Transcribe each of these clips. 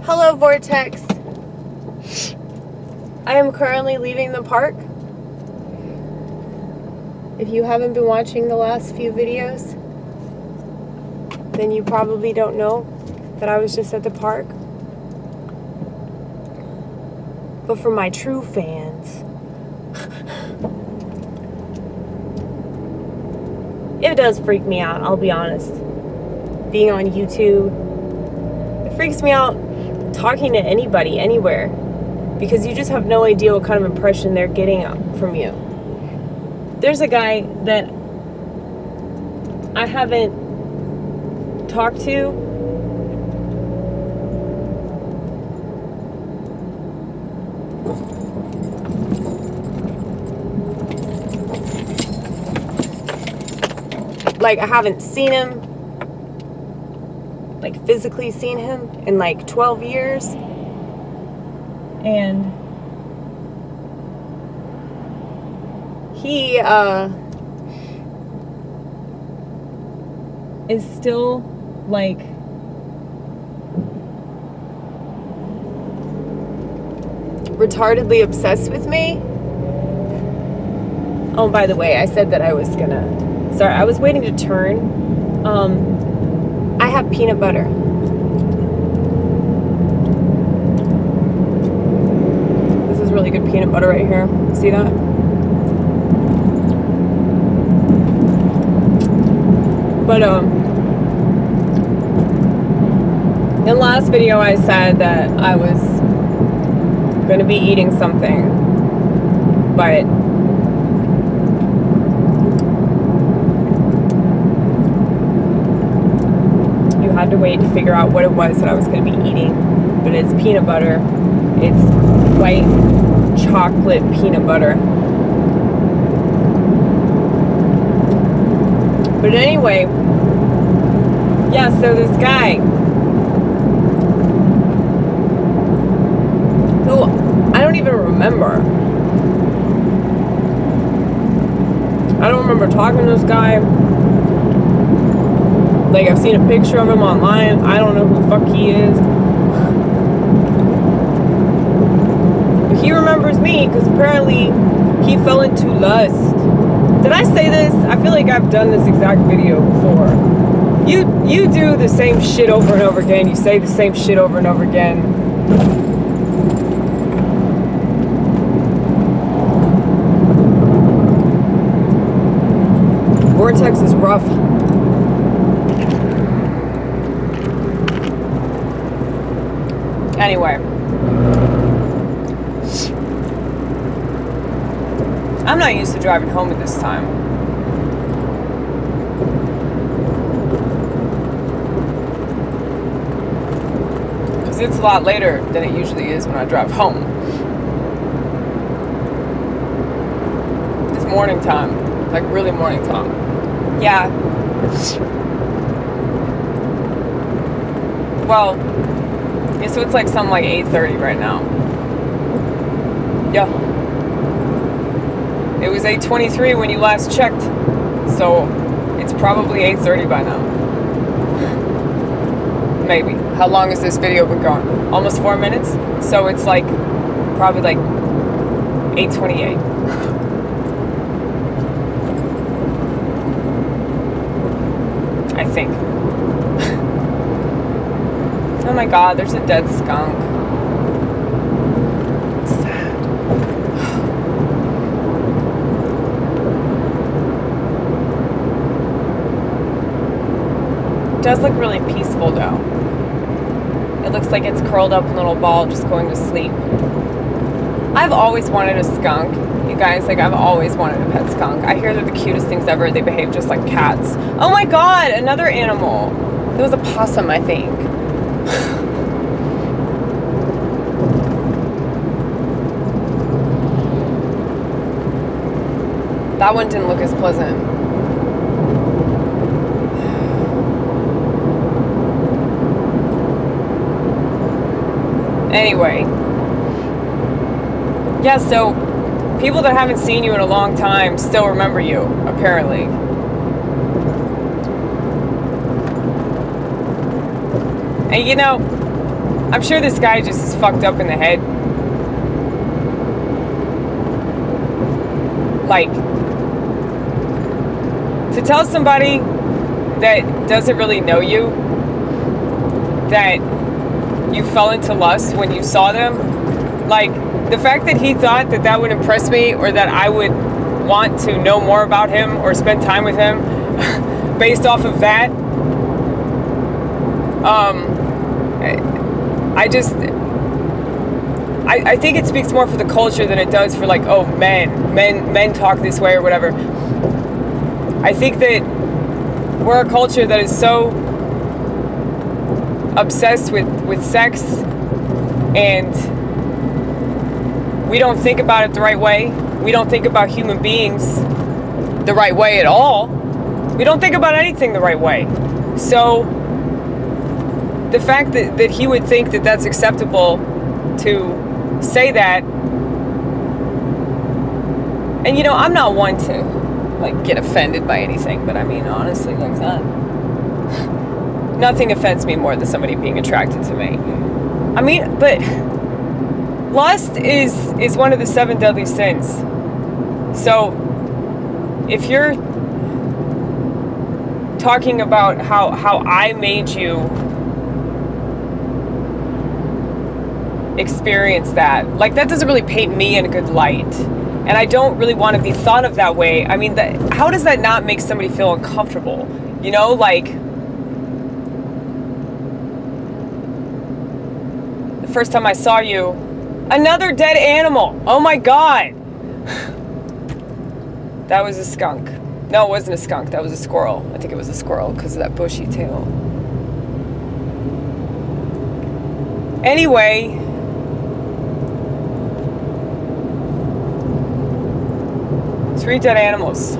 Hello, Vortex. I am currently leaving the park. If you haven't been watching the last few videos, then you probably don't know that I was just at the park. But for my true fans, it does freak me out, I'll be honest. Being on YouTube, it freaks me out talking to anybody, anywhere, because you just have no idea what kind of impression they're getting from you. There's a guy that I haven't talked to like, I haven't seen him, like physically seen him in like 12 years. And he is still like retardedly obsessed with me. Oh, by the way, I said that I was gonna, sorry, I was waiting to turn. I have peanut butter. This is really good peanut butter right here. See that? But in the last video I said that I was gonna be eating something, but you had to wait to figure out what it was that I was gonna be eating. But it's peanut butter. It's white chocolate peanut butter. But anyway, yeah, so this guy who I don't even remember. I don't remember talking to this guy. Like, I've seen a picture of him online. I don't know who the fuck he is. But he remembers me because apparently he fell into lust. Did I say this? I feel like I've done this exact video before. You do the same shit over and over again. You say the same shit over and over again. Vortex is rough. Anyway. I'm not used to driving home at this time. Because it's a lot later than it usually is when I drive home. It's morning time. Like, really morning time. Yeah. Well, yeah, so it's like something like 8:30 right now. Yeah. It was 8:23 when you last checked, so it's probably 8:30 by now. Maybe. How long has this video been going? Almost 4 minutes? So it's like, probably like 8:28. I think. Oh my god, there's a dead skunk. It does look really peaceful though. It looks like it's curled up in a little ball just going to sleep. I've always wanted a skunk. You guys, like, I've always wanted a pet skunk. I hear they're the cutest things ever. They behave just like cats. Oh my god, another animal. It was a possum, I think. That one didn't look as pleasant. Anyway, yeah, so people that haven't seen you in a long time still remember you, apparently. And you know, I'm sure this guy just is fucked up in the head. Like, to tell somebody that doesn't really know you that you fell into lust when you saw them, like, the fact that he thought that that would impress me, or that I would want to know more about him or spend time with him based off of that, I think it speaks more for the culture than it does for, like, oh, men talk this way or whatever. I think that we're a culture that is so obsessed with sex, and we don't think about it the right way. We don't think about human beings the right way at all. We don't think about anything the right way. So the fact that he would think that that's acceptable to say that, and you know, I'm not one to like get offended by anything, but I mean, honestly, like that, nothing offends me more than somebody being attracted to me. I mean, but lust is one of the 7 deadly sins. So if you're talking about how I made you experience that, like, that doesn't really paint me in a good light, and I don't really want to be thought of that way. I mean, how does that not make somebody feel uncomfortable? You know, like, the first time I saw you, another dead animal. Oh my god. That was a skunk. No, it wasn't a skunk. That was a squirrel. I think it was a squirrel because of that bushy tail. Anyway, three dead animals.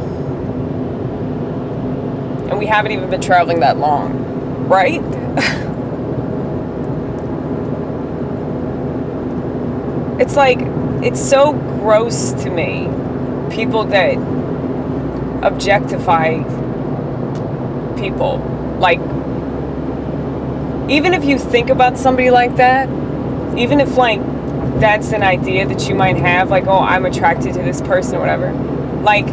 And we haven't even been traveling that long, right? It's like, it's so gross to me, people that objectify people. Like, even if you think about somebody like that, even if, like, that's an idea that you might have, like, oh, I'm attracted to this person or whatever, like,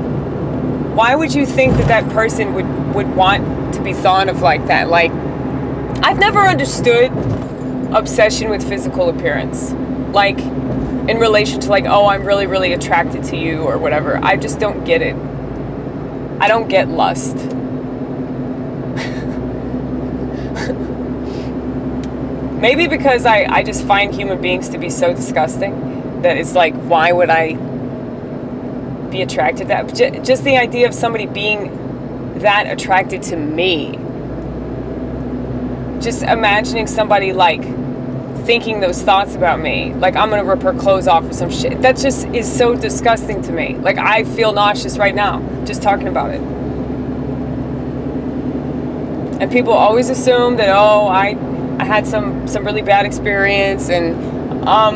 why would you think that that person would want to be thought of like that? Like, I've never understood obsession with physical appearance. Like, in relation to, like, oh, I'm really, really attracted to you or whatever. I just don't get it. I don't get lust. Maybe because I just find human beings to be so disgusting that it's like, why would I be attracted to that? Just the idea of somebody being that attracted to me. Just imagining somebody, like, thinking those thoughts about me, like I'm gonna rip her clothes off or some shit. That just is so disgusting to me. Like, I feel nauseous right now just talking about it. And people always assume that, oh, I had some really bad experience, and I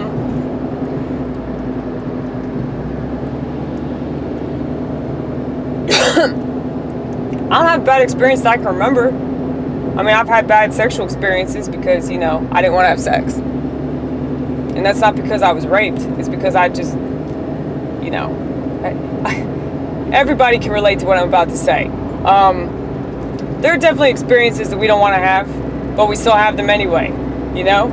don't have bad experience that I can remember. I mean, I've had bad sexual experiences because, you know, I didn't want to have sex. And that's not because I was raped. It's because I just, you know, everybody can relate to what I'm about to say. There are definitely experiences that we don't want to have, but we still have them anyway, you know?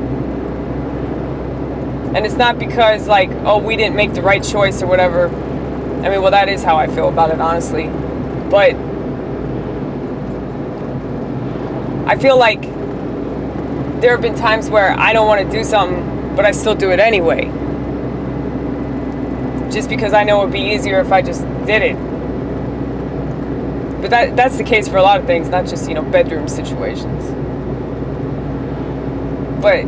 And it's not because, like, oh, we didn't make the right choice or whatever. I mean, well, that is how I feel about it, honestly. But I feel like there have been times where I don't want to do something, but I still do it anyway. Just because I know it would be easier if I just did it. But that's the case for a lot of things, not just, you know, bedroom situations. But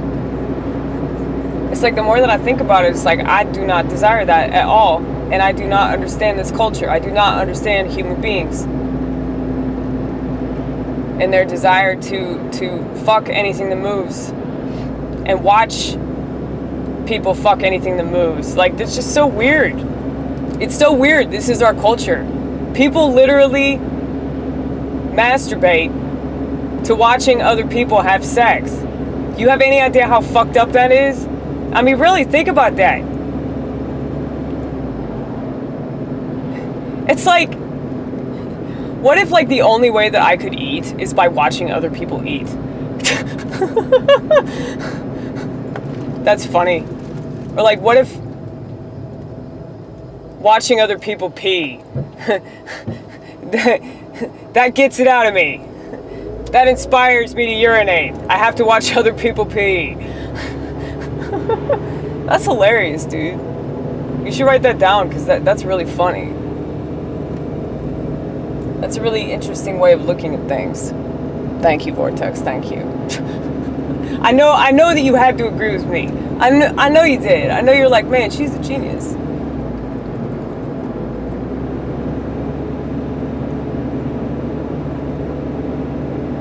it's like, the more that I think about it, it's like, I do not desire that at all. And I do not understand this culture. I do not understand human beings and their desire to fuck anything that moves and watch people fuck anything that moves. Like, that's just so weird. It's so weird. This is our culture. People literally masturbate to watching other people have sex. You have any idea how fucked up that is? I mean, really, think about that. It's like, what if like the only way that I could eat is by watching other people eat? That's funny. Or like, what if watching other people pee, that gets it out of me. That inspires me to urinate. I have to watch other people pee. That's hilarious, dude. You should write that down, because that's really funny. That's a really interesting way of looking at things. Thank you, Vortex. Thank you. I know that you had to agree with me. I know you did. I know you're like, man, she's a genius.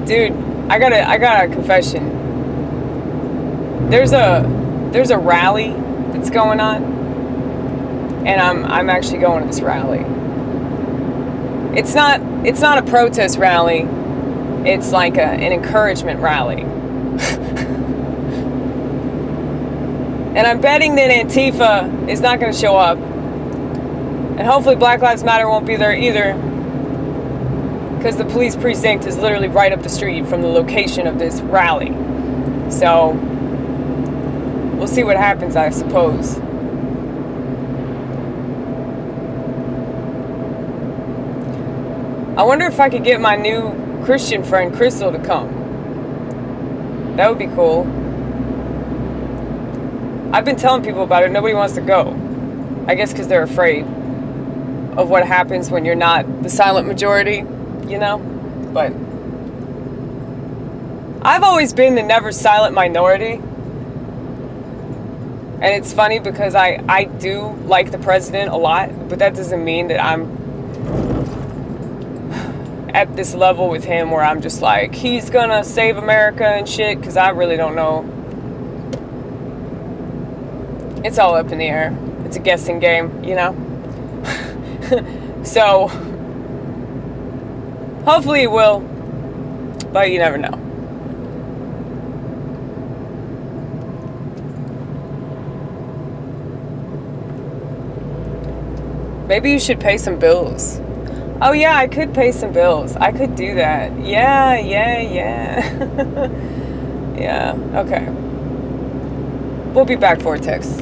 Dude, I got a confession. There's a rally that's going on, and I'm actually going to this rally. It's not a protest rally. It's like an encouragement rally. And I'm betting that Antifa is not going to show up, and hopefully Black Lives Matter won't be there either, because the police precinct is literally right up the street from the location of this rally. So we'll see what happens, I suppose. I wonder if I could get my new Christian friend Crystal to come. That would be cool. I've been telling people about it. Nobody wants to go. I guess because they're afraid of what happens when you're not the silent majority, you know? But I've always been the never silent minority. And it's funny because I do like the president a lot, but that doesn't mean that I'm at this level with him where I'm just like, he's gonna save America and shit, because I really don't know. It's all up in the air. It's a guessing game, you know? So, hopefully it will, but you never know. Maybe you should pay some bills. Oh yeah, I could pay some bills. I could do that. Yeah. Yeah, okay. We'll be back, Vortex.